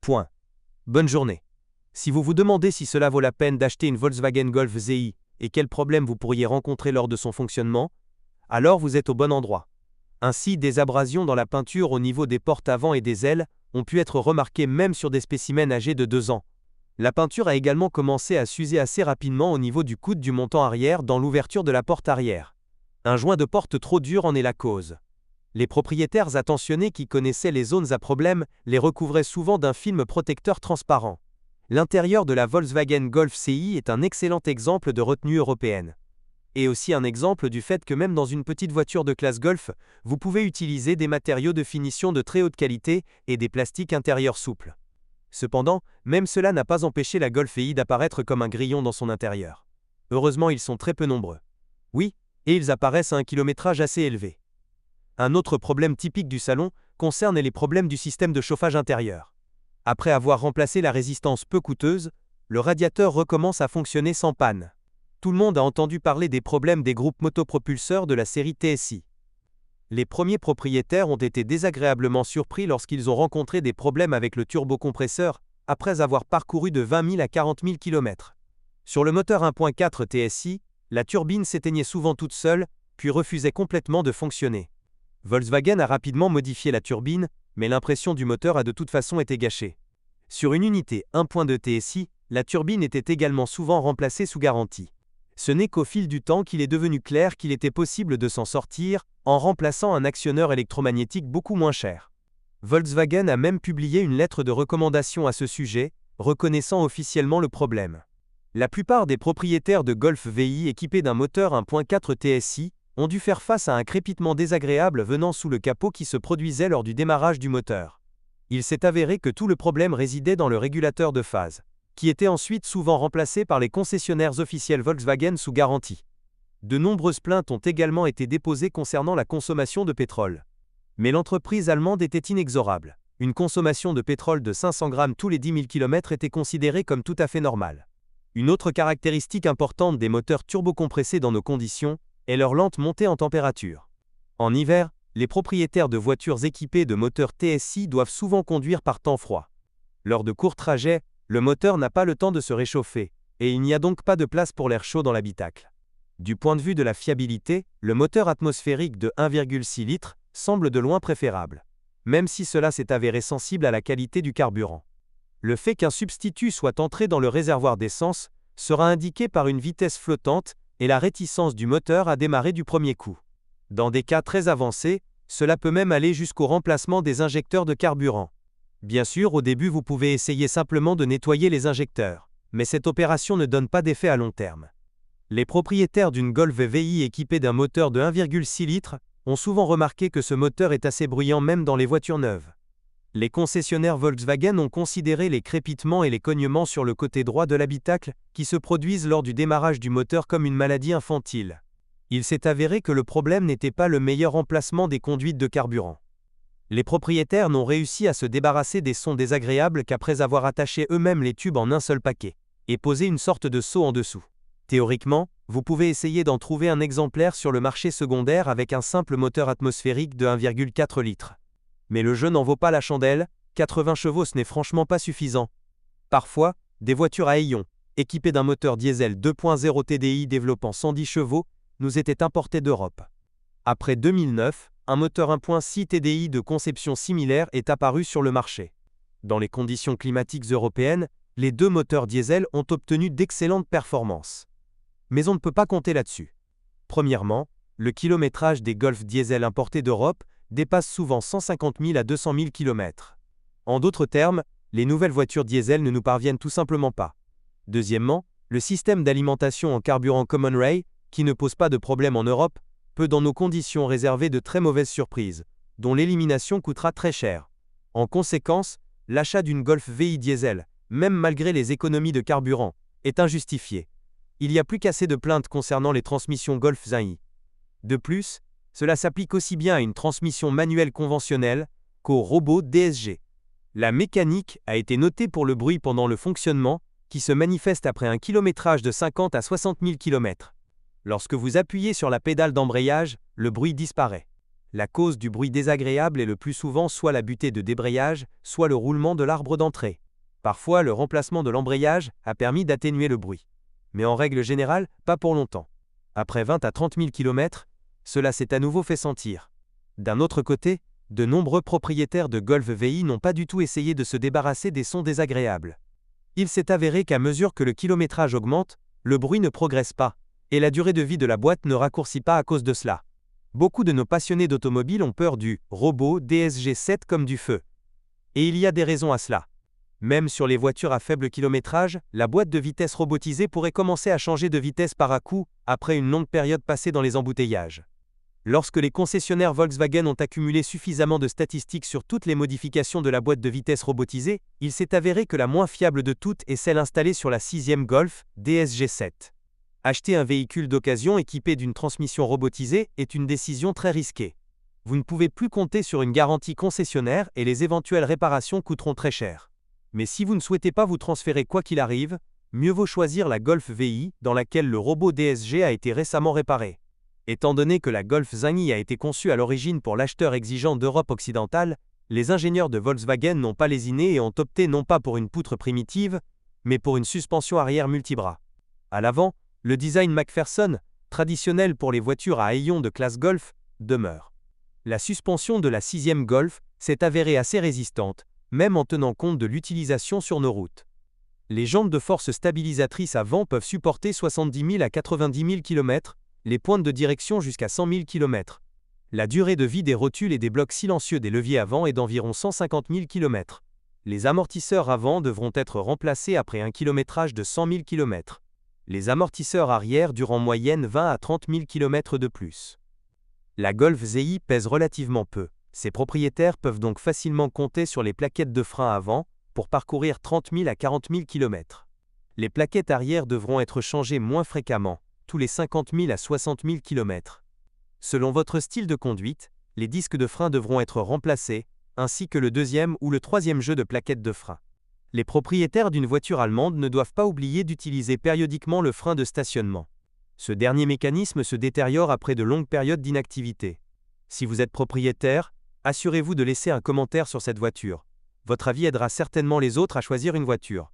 Point. Bonne journée. Si vous vous demandez si cela vaut la peine d'acheter une Volkswagen Golf ZI et quels problèmes vous pourriez rencontrer lors de son fonctionnement, alors vous êtes au bon endroit. Ainsi, des abrasions dans la peinture au niveau des portes avant et des ailes ont pu être remarquées même sur des spécimens âgés de 2 ans. La peinture a également commencé à s'user assez rapidement au niveau du coude du montant arrière dans l'ouverture de la porte arrière. Un joint de porte trop dur en est la cause. Les propriétaires attentionnés qui connaissaient les zones à problème les recouvraient souvent d'un film protecteur transparent. L'intérieur de la Volkswagen Golf CI est un excellent exemple de retenue européenne. Et aussi un exemple du fait que même dans une petite voiture de classe Golf, vous pouvez utiliser des matériaux de finition de très haute qualité et des plastiques intérieurs souples. Cependant, même cela n'a pas empêché la Golf EI d'apparaître comme un grillon dans son intérieur. Heureusement, ils sont très peu nombreux. Oui, et ils apparaissent à un kilométrage assez élevé. Un autre problème typique du salon concerne les problèmes du système de chauffage intérieur. Après avoir remplacé la résistance peu coûteuse, le radiateur recommence à fonctionner sans panne. Tout le monde a entendu parler des problèmes des groupes motopropulseurs de la série TSI. Les premiers propriétaires ont été désagréablement surpris lorsqu'ils ont rencontré des problèmes avec le turbocompresseur, après avoir parcouru de 20 000 à 40 000 km. Sur le moteur 1.4 TSI, la turbine s'éteignait souvent toute seule, puis refusait complètement de fonctionner. Volkswagen a rapidement modifié la turbine, mais l'impression du moteur a de toute façon été gâchée. Sur une unité 1.2 TSI, la turbine était également souvent remplacée sous garantie. Ce n'est qu'au fil du temps qu'il est devenu clair qu'il était possible de s'en sortir en remplaçant un actionneur électromagnétique beaucoup moins cher. Volkswagen a même publié une lettre de recommandation à ce sujet, reconnaissant officiellement le problème. La plupart des propriétaires de Golf VI équipés d'un moteur 1.4 TSI ont dû faire face à un crépitement désagréable venant sous le capot qui se produisait lors du démarrage du moteur. Il s'est avéré que tout le problème résidait dans le régulateur de phase, qui était ensuite souvent remplacé par les concessionnaires officiels Volkswagen sous garantie. De nombreuses plaintes ont également été déposées concernant la consommation de pétrole. Mais l'entreprise allemande était inexorable. Une consommation de pétrole de 500 grammes tous les 10 000 km était considérée comme tout à fait normale. Une autre caractéristique importante des moteurs turbocompressés dans nos conditions est leur lente montée en température. En hiver, les propriétaires de voitures équipées de moteurs TSI doivent souvent conduire par temps froid. Lors de courts trajets, le moteur n'a pas le temps de se réchauffer, et il n'y a donc pas de place pour l'air chaud dans l'habitacle. Du point de vue de la fiabilité, le moteur atmosphérique de 1,6 litres semble de loin préférable, même si cela s'est avéré sensible à la qualité du carburant. Le fait qu'un substitut soit entré dans le réservoir d'essence sera indiqué par une vitesse flottante et la réticence du moteur à démarrer du premier coup. Dans des cas très avancés, cela peut même aller jusqu'au remplacement des injecteurs de carburant. Bien sûr, au début vous pouvez essayer simplement de nettoyer les injecteurs, mais cette opération ne donne pas d'effet à long terme. Les propriétaires d'une Golf VI équipée d'un moteur de 1,6 litres ont souvent remarqué que ce moteur est assez bruyant même dans les voitures neuves. Les concessionnaires Volkswagen ont considéré les crépitements et les cognements sur le côté droit de l'habitacle qui se produisent lors du démarrage du moteur comme une maladie infantile. Il s'est avéré que le problème n'était pas le meilleur emplacement des conduites de carburant. Les propriétaires n'ont réussi à se débarrasser des sons désagréables qu'après avoir attaché eux-mêmes les tubes en un seul paquet, et posé une sorte de seau en dessous. Théoriquement, vous pouvez essayer d'en trouver un exemplaire sur le marché secondaire avec un simple moteur atmosphérique de 1,4 litres. Mais le jeu n'en vaut pas la chandelle, 80 chevaux ce n'est franchement pas suffisant. Parfois, des voitures à ayons, équipées d'un moteur diesel 2.0 TDI développant 110 chevaux, nous étaient importées d'Europe. Après 2009, un moteur 1.6 TDI de conception similaire est apparu sur le marché. Dans les conditions climatiques européennes, les deux moteurs diesel ont obtenu d'excellentes performances. Mais on ne peut pas compter là-dessus. Premièrement, le kilométrage des Golf diesel importés d'Europe dépasse souvent 150 000 à 200 000 km. En d'autres termes, les nouvelles voitures diesel ne nous parviennent tout simplement pas. Deuxièmement, le système d'alimentation en carburant Common Rail, qui ne pose pas de problème en Europe, peut dans nos conditions réserver de très mauvaises surprises, dont l'élimination coûtera très cher. En conséquence, l'achat d'une Golf VI diesel, même malgré les économies de carburant, est injustifié. Il n'y a plus qu'assez de plaintes concernant les transmissions Golf ZI. De plus, cela s'applique aussi bien à une transmission manuelle conventionnelle qu'au robot DSG. La mécanique a été notée pour le bruit pendant le fonctionnement, qui se manifeste après un kilométrage de 50 à 60 000 km. Lorsque vous appuyez sur la pédale d'embrayage, le bruit disparaît. La cause du bruit désagréable est le plus souvent soit la butée de débrayage, soit le roulement de l'arbre d'entrée. Parfois, le remplacement de l'embrayage a permis d'atténuer le bruit. Mais en règle générale, pas pour longtemps. Après 20 à 30 000 km, cela s'est à nouveau fait sentir. D'un autre côté, de nombreux propriétaires de Golf VI n'ont pas du tout essayé de se débarrasser des sons désagréables. Il s'est avéré qu'à mesure que le kilométrage augmente, le bruit ne progresse pas, et la durée de vie de la boîte ne raccourcit pas à cause de cela. Beaucoup de nos passionnés d'automobile ont peur du robot DSG7 comme du feu. Et il y a des raisons à cela. Même sur les voitures à faible kilométrage, la boîte de vitesse robotisée pourrait commencer à changer de vitesse par à-coup, après une longue période passée dans les embouteillages. Lorsque les concessionnaires Volkswagen ont accumulé suffisamment de statistiques sur toutes les modifications de la boîte de vitesse robotisée, il s'est avéré que la moins fiable de toutes est celle installée sur la 6e Golf, DSG7. Acheter un véhicule d'occasion équipé d'une transmission robotisée est une décision très risquée. Vous ne pouvez plus compter sur une garantie concessionnaire et les éventuelles réparations coûteront très cher. Mais si vous ne souhaitez pas vous transférer quoi qu'il arrive, mieux vaut choisir la Golf VI dans laquelle le robot DSG a été récemment réparé. Étant donné que la Golf Zingy a été conçue à l'origine pour l'acheteur exigeant d'Europe occidentale, les ingénieurs de Volkswagen n'ont pas lésiné et ont opté non pas pour une poutre primitive, mais pour une suspension arrière multibras. À l'avant, le design McPherson, traditionnel pour les voitures à haillons de classe Golf, demeure. La suspension de la 6e Golf s'est avérée assez résistante, même en tenant compte de l'utilisation sur nos routes. Les jantes de force stabilisatrices avant peuvent supporter 70 000 à 90 000 km, les pointes de direction jusqu'à 100 000 km. La durée de vie des rotules et des blocs silencieux des leviers avant est d'environ 150 000 km. Les amortisseurs avant devront être remplacés après un kilométrage de 100 000 km. Les amortisseurs arrière durent en moyenne 20 à 30 000 km de plus. La Golf ZI pèse relativement peu. Ses propriétaires peuvent donc facilement compter sur les plaquettes de frein avant pour parcourir 30 000 à 40 000 km. Les plaquettes arrière devront être changées moins fréquemment, tous les 50 000 à 60 000 km. Selon votre style de conduite, les disques de frein devront être remplacés, ainsi que le deuxième ou le troisième jeu de plaquettes de frein. Les propriétaires d'une voiture allemande ne doivent pas oublier d'utiliser périodiquement le frein de stationnement. Ce dernier mécanisme se détériore après de longues périodes d'inactivité. Si vous êtes propriétaire, assurez-vous de laisser un commentaire sur cette voiture. Votre avis aidera certainement les autres à choisir une voiture.